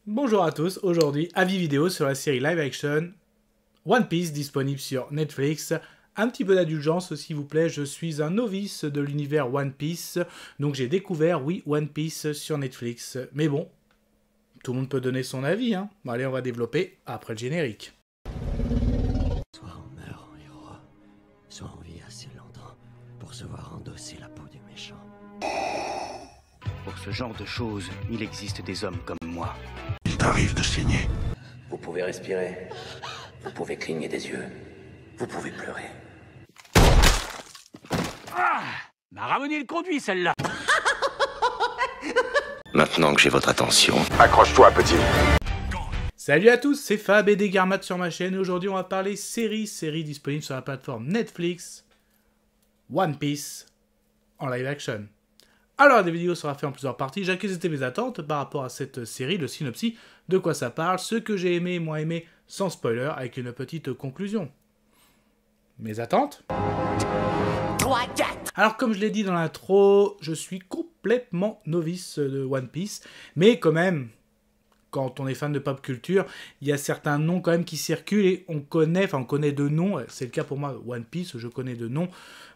Bonjour à tous, aujourd'hui avis vidéo sur la série live action One Piece disponible sur Netflix. Un petit peu d'indulgence s'il vous plaît, je suis un novice de l'univers One Piece, donc j'ai découvert, oui, One Piece sur Netflix. Mais bon, tout le monde peut donner son avis, hein. Bon, allez, on va développer après le générique. Soit on meurt en héros, soit on vit assez longtemps pour se voir endosser la peau du méchant. Pour ce genre de choses, il existe des hommes comme moi. Il t'arrive de saigner. Vous pouvez respirer, vous pouvez cligner des yeux, vous pouvez pleurer. M'a ramené le conduit, celle-là. Maintenant que j'ai votre attention, Accroche-toi, petit. Salut à tous, c'est Fab et Desgarmat sur ma chaîne et aujourd'hui on va parler série disponible sur la plateforme Netflix, One Piece, en live action. Alors la vidéo sera faite en plusieurs parties, j'ai quelles étaient mes attentes par rapport à cette série, le synopsis, de quoi ça parle, ce que j'ai aimé et moins aimé, sans spoiler, avec une petite conclusion. Mes attentes ? Alors comme je l'ai dit dans l'intro, je suis complètement novice de One Piece, mais quand même, quand on est fan de pop culture, il y a certains noms quand même qui circulent et on connaît de noms, c'est le cas pour moi, One Piece, je connais de noms,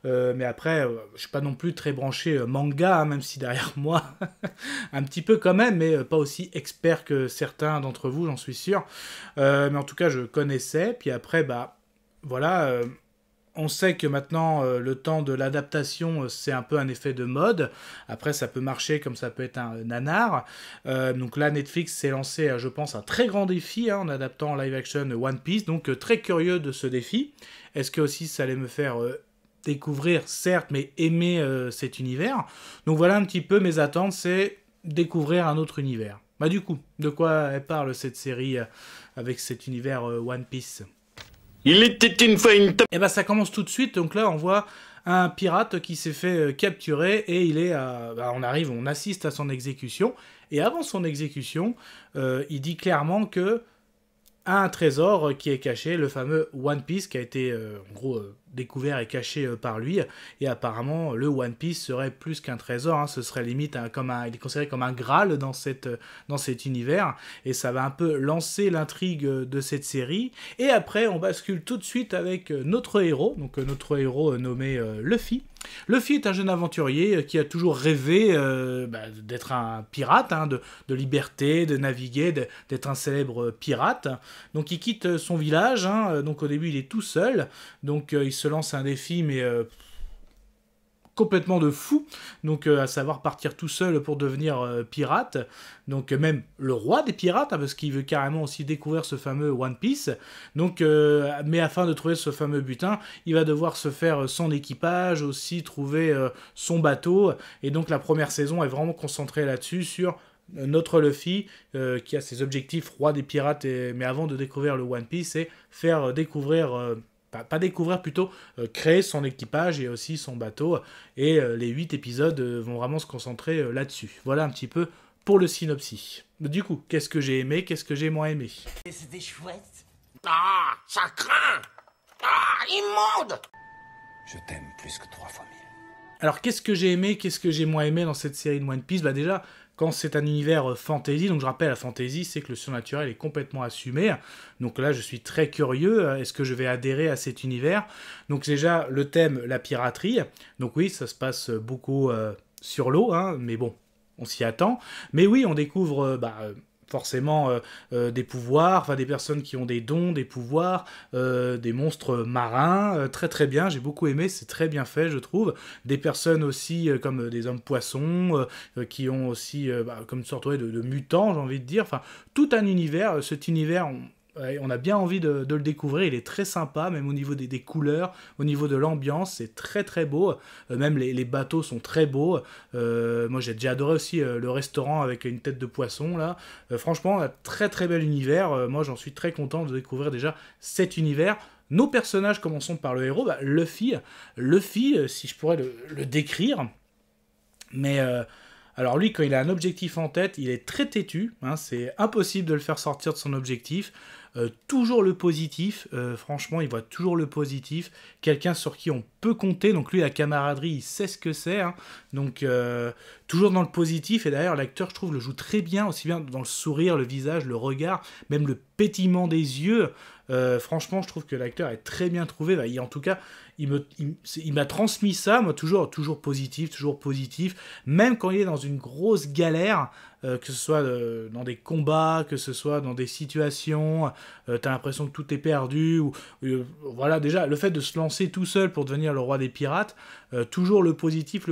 mais après, je suis pas non plus très branché manga, hein, même si derrière moi, un petit peu quand même, mais pas aussi expert que certains d'entre vous, j'en suis sûr, mais en tout cas, je connaissais, puis après, bah, voilà... On sait que maintenant, le temps de l'adaptation, c'est un peu un effet de mode. Après, ça peut marcher comme ça peut être un nanar. Donc là, Netflix s'est lancé, je pense, un très grand défi en adaptant en live action One Piece. Donc très curieux de ce défi. Est-ce que aussi ça allait me faire découvrir, certes, mais aimer cet univers? Donc voilà un petit peu mes attentes, c'est découvrir un autre univers. Bah du coup, de quoi elle parle cette série avec cet univers One Piece ? Il était une fois une Et ben ça commence tout de suite, donc là on voit un pirate qui s'est fait capturer et il est on assiste à son exécution, et avant son exécution, il dit clairement que un trésor qui est caché, le fameux One Piece qui a été en gros découvert et caché par lui, et apparemment le One Piece serait plus qu'un trésor, hein, ce serait limite il est considéré comme un Graal dans cet univers, et ça va un peu lancer l'intrigue de cette série, et après on bascule tout de suite avec notre héros, donc notre héros nommé Luffy. Luffy est un jeune aventurier qui a toujours rêvé d'être un pirate, hein, de liberté, de naviguer, d'être un célèbre pirate. Donc il quitte son village, hein, donc au début il est tout seul, donc il se lance un défi mais complètement de fou, donc à savoir partir tout seul pour devenir pirate, donc même le roi des pirates, hein, parce qu'il veut carrément aussi découvrir ce fameux One Piece, donc mais afin de trouver ce fameux butin, il va devoir se faire son équipage, aussi trouver son bateau, et donc la première saison est vraiment concentrée là-dessus, sur notre Luffy, qui a ses objectifs roi des pirates, mais avant de découvrir le One Piece, c'est faire découvrir... pas découvrir, plutôt créer son équipage et aussi son bateau, et les 8 épisodes vont vraiment se concentrer là-dessus. Voilà un petit peu pour le synopsis. Du coup, qu'est-ce que j'ai aimé, qu'est-ce que j'ai moins aimé? C'était chouette. Ah, ça craint. Ah, immonde. Je t'aime plus que 3 fois 1000. Alors qu'est-ce que j'ai aimé, qu'est-ce que j'ai moins aimé dans cette série de One Piece? Bah déjà, quand c'est un univers fantasy, donc je rappelle, la fantasy, c'est que le surnaturel est complètement assumé. Donc là, je suis très curieux, est-ce que je vais adhérer à cet univers? Donc déjà, le thème, la piraterie. Donc oui, ça se passe beaucoup sur l'eau, hein, mais bon, on s'y attend. Mais oui, on découvre... forcément des pouvoirs, enfin des personnes qui ont des dons, des pouvoirs, des monstres marins, très très bien, j'ai beaucoup aimé, c'est très bien fait je trouve, des personnes aussi comme des hommes poissons, qui ont aussi comme une sorte de mutants, j'ai envie de dire, enfin tout un univers, cet univers... On a bien envie de le découvrir, il est très sympa, même au niveau des couleurs, au niveau de l'ambiance, c'est très très beau, même les bateaux sont très beaux, moi j'ai déjà adoré aussi le restaurant avec une tête de poisson, là, franchement, un très très bel univers, moi j'en suis très content de découvrir déjà cet univers. Nos personnages, commençons par le héros, Luffy, si je pourrais le décrire, mais... alors lui, quand il a un objectif en tête, il est très têtu, hein, c'est impossible de le faire sortir de son objectif. toujours le positif, franchement, il voit toujours le positif, quelqu'un sur qui on peut compter, donc lui, la camaraderie, il sait ce que c'est, hein. Donc toujours dans le positif, et d'ailleurs, l'acteur, je trouve, le joue très bien, aussi bien dans le sourire, le visage, le regard, même le pétillement des yeux. Franchement, je trouve que l'acteur est très bien trouvé. En tout cas, il m'a transmis ça, moi, toujours positif, même quand il est dans une grosse galère, que ce soit dans des combats, que ce soit dans des situations, t'as l'impression que tout est perdu, voilà, déjà, le fait de se lancer tout seul pour devenir le roi des pirates, toujours le positif,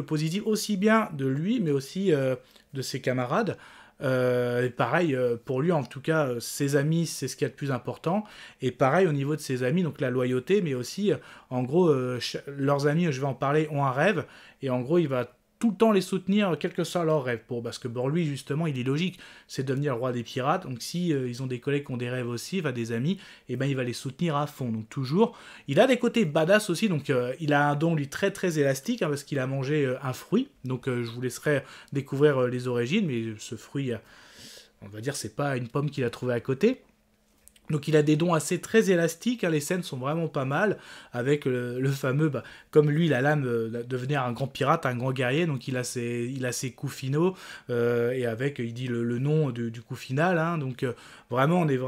aussi bien de lui, mais aussi de ses camarades. Et pareil, pour lui, en tout cas, ses amis, c'est ce qu'il y a de plus important. Et pareil, au niveau de ses amis, donc la loyauté, mais aussi, en gros, leurs amis, je vais en parler, ont un rêve. Et en gros, il va tout le temps les soutenir, quel que soit leur rêve. Parce que pour lui, justement, il est logique, c'est devenir le roi des pirates. Donc si ils ont des collègues qui ont des rêves aussi, des amis, et ben il va les soutenir à fond. Donc toujours, il a des côtés badass aussi, donc il a un don, lui, très très élastique, hein, parce qu'il a mangé un fruit. Donc je vous laisserai découvrir les origines, mais ce fruit, on va dire, c'est pas une pomme qu'il a trouvé à côté. Donc il a des dons assez très élastiques, hein, les scènes sont vraiment pas mal, avec le fameux, comme lui il a l'âme de devenir un grand pirate, un grand guerrier, donc il a ses coups finaux, et avec, il dit le nom du coup final, hein, donc vraiment on est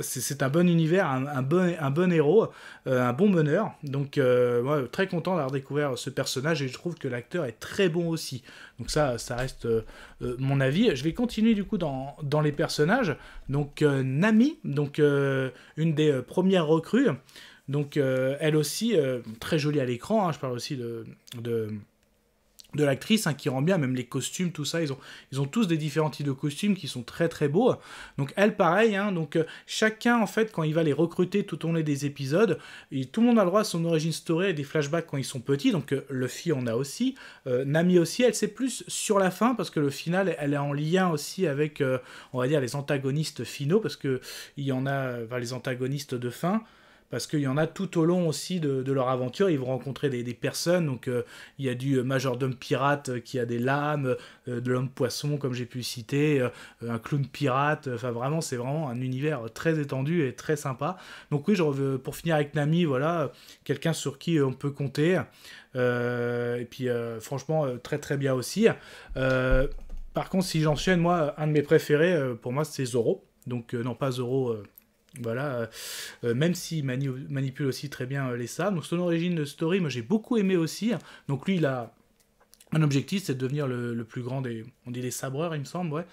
c'est un bon univers, un bon héros, un bon meneur, donc moi très content d'avoir découvert ce personnage, et je trouve que l'acteur est très bon aussi, donc ça reste mon avis. Je vais continuer du coup dans les personnages, donc Nami, donc une des premières recrues, donc elle aussi, très jolie à l'écran, hein, je parle aussi de l'actrice, hein, qui rend bien, même les costumes, tout ça, ils ont tous des différents types de costumes qui sont très très beaux. Donc elle, pareil, hein, donc chacun, en fait, quand il va les recruter tout au long des épisodes, tout le monde a le droit à son origin story et des flashbacks quand ils sont petits, donc Luffy en a aussi, Nami aussi, elle c'est plus sur la fin, parce que le final, elle est en lien aussi avec, on va dire, les antagonistes finaux, parce que il y en a, les antagonistes de fin, parce qu'il y en a tout au long aussi de leur aventure, ils vont rencontrer des personnes, donc il y a du majordome pirate qui a des lames, de l'homme poisson comme j'ai pu citer, un clown pirate, enfin vraiment c'est vraiment un univers très étendu et très sympa. Donc oui, pour finir avec Nami, voilà, quelqu'un sur qui on peut compter, et puis franchement très très bien aussi. Par contre, si j'enchaîne, moi, un de mes préférés, pour moi c'est Zoro, donc non pas Zoro... Voilà, même s'il manipule aussi très bien les sables. Donc son origine story, moi j'ai beaucoup aimé aussi. Donc lui, il a un objectif, c'est de devenir le plus grand des... On dit les sabreurs, il me semble, ouais.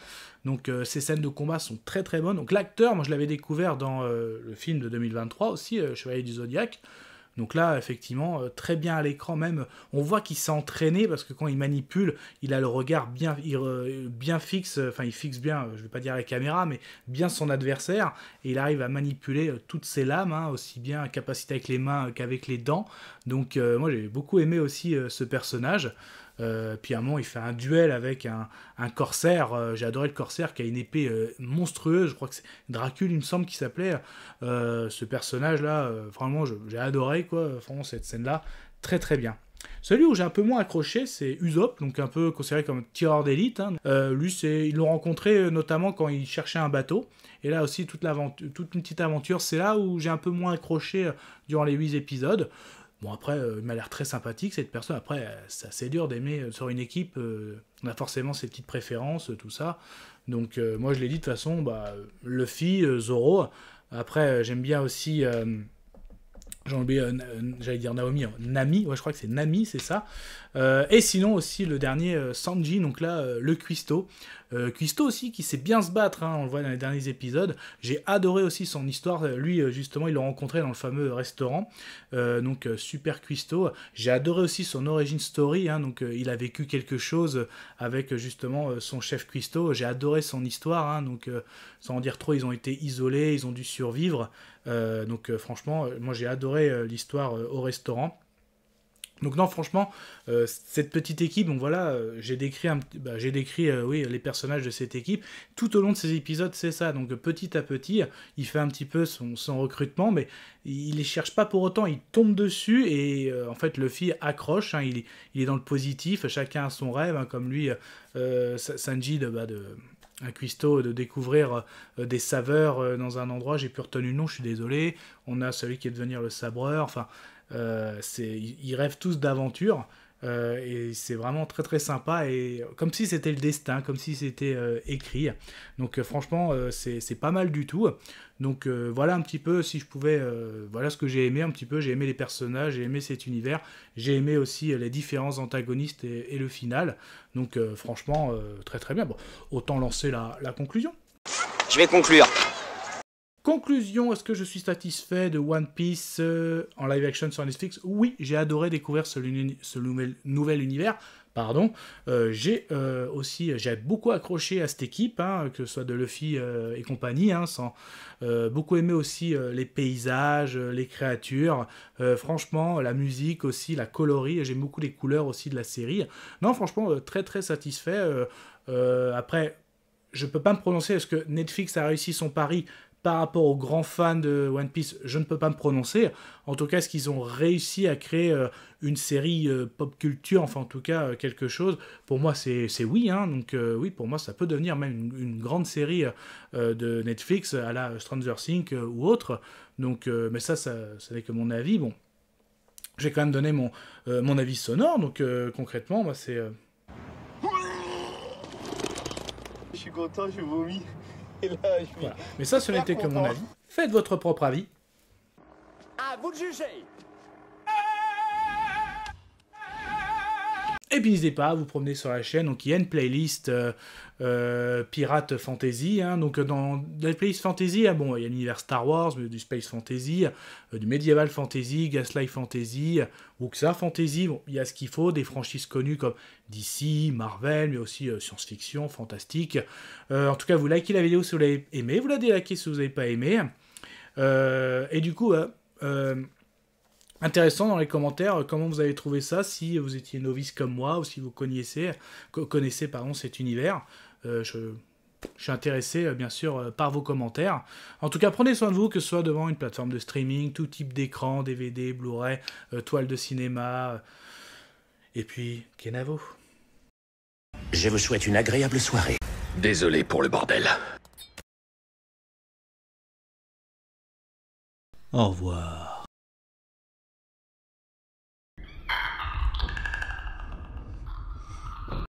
Donc ces scènes de combat sont très très bonnes. Donc l'acteur, moi je l'avais découvert dans le film de 2023 aussi, Chevalier du Zodiaque. Donc là, effectivement, très bien à l'écran même. On voit qu'il s'est entraîné, parce que quand il manipule, il a le regard bien fixe, enfin il fixe bien, je ne vais pas dire la caméra, mais bien son adversaire, et il arrive à manipuler toutes ses lames, hein, aussi bien à capacité avec les mains qu'avec les dents. Donc moi j'ai beaucoup aimé aussi ce personnage. Puis à un moment il fait un duel avec un corsaire, j'ai adoré le corsaire qui a une épée monstrueuse, je crois que c'est Dracul il me semble qu'il s'appelait, ce personnage là, vraiment j'ai adoré quoi, vraiment cette scène là, très très bien. Celui où j'ai un peu moins accroché, c'est Usopp, donc un peu considéré comme tireur d'élite, hein. Lui ils l'ont rencontré notamment quand il cherchait un bateau, et là aussi toute une petite aventure, c'est là où j'ai un peu moins accroché durant les 8 épisodes. Bon, après, il m'a l'air très sympathique, cette personne. Après, c'est assez dur d'aimer sur une équipe. On a forcément ses petites préférences, tout ça. Donc, moi, je l'ai dit de toute façon, Luffy, Zoro. Après, j'aime bien aussi... J'ai oublié, j'allais dire Naomi, Nami, ouais, je crois que c'est Nami, c'est ça. Et sinon aussi le dernier, Sanji, donc là, le Cuisto. Cuisto aussi qui sait bien se battre, hein, on le voit dans les derniers épisodes. J'ai adoré aussi son histoire. Lui, justement, il l'a rencontré dans le fameux restaurant. Donc, super Cuisto. J'ai adoré aussi son origin story. Hein, donc, il a vécu quelque chose avec justement son chef Cuisto. J'ai adoré son histoire. Hein, donc, sans en dire trop, ils ont été isolés, ils ont dû survivre. Donc, franchement, moi j'ai adoré l'histoire au restaurant. Donc non, franchement, cette petite équipe, donc voilà, j'ai décrit, oui, les personnages de cette équipe. Tout au long de ces épisodes, c'est ça. Donc petit à petit, il fait un petit peu son recrutement, mais il les cherche pas pour autant. Il tombe dessus et en fait, Luffy accroche. Hein, il est dans le positif. Chacun a son rêve, hein, comme lui, Sanji un cuistot de découvrir des saveurs dans un endroit. J'ai plus retenu le nom, je suis désolé. On a celui qui est devenir le sabreur. Enfin, ils rêvent tous d'aventure. Et c'est vraiment très très sympa, et comme si c'était le destin, comme si c'était écrit. Donc franchement, c'est pas mal du tout. Donc voilà un petit peu, si je pouvais, voilà ce que j'ai aimé un petit peu. J'ai aimé les personnages, j'ai aimé cet univers, j'ai aimé aussi les différents antagonistes et le final. Donc franchement, très très bien. Bon, autant lancer la conclusion. Je vais conclure. Conclusion, est-ce que je suis satisfait de One Piece en live action sur Netflix? Oui, j'ai adoré découvrir ce nouvel univers. Pardon. J'ai beaucoup accroché à cette équipe, hein, que ce soit de Luffy et compagnie, hein, beaucoup aimé aussi les paysages, les créatures, franchement, la musique aussi, la coloris, j'aime beaucoup les couleurs aussi de la série. Non, franchement, très très satisfait. Après, je peux pas me prononcer, est-ce que Netflix a réussi son pari par rapport aux grands fans de One Piece? Je ne peux pas me prononcer. En tout cas, est-ce qu'ils ont réussi à créer une série pop culture, enfin en tout cas quelque chose? Pour moi, c'est oui. Hein. Donc oui, pour moi, ça peut devenir même une grande série de Netflix à la Stranger Things ou autre. Donc, mais ça n'est que mon avis. Bon, j'ai quand même donné mon avis sonore. Donc concrètement, moi, c'est... Je suis content, je vomis. Voilà. Mais ça, ce n'était que mon avis. Faites votre propre avis. À vous de juger. Et puis n'hésitez pas à vous promener sur la chaîne. Donc il y a une playlist Pirate Fantasy. Hein. Donc dans la playlist Fantasy, bon, il y a l'univers Star Wars, du Space Fantasy, du Medieval Fantasy, Gaslight Fantasy, Wuxia Fantasy. Bon, il y a ce qu'il faut, des franchises connues comme DC, Marvel, mais aussi science-fiction, fantastique. En tout cas, vous likez la vidéo si vous l'avez aimé, vous la délikez si vous n'avez pas aimé. Et du coup, intéressant dans les commentaires comment vous avez trouvé ça, si vous étiez novice comme moi ou si vous connaissez cet univers. Je suis intéressé bien sûr par vos commentaires. En tout cas, prenez soin de vous, que ce soit devant une plateforme de streaming, tout type d'écran, DVD, Blu-ray, toile de cinéma, et puis Kenavo. Je vous souhaite une agréable soirée. Désolé pour le bordel. Au revoir.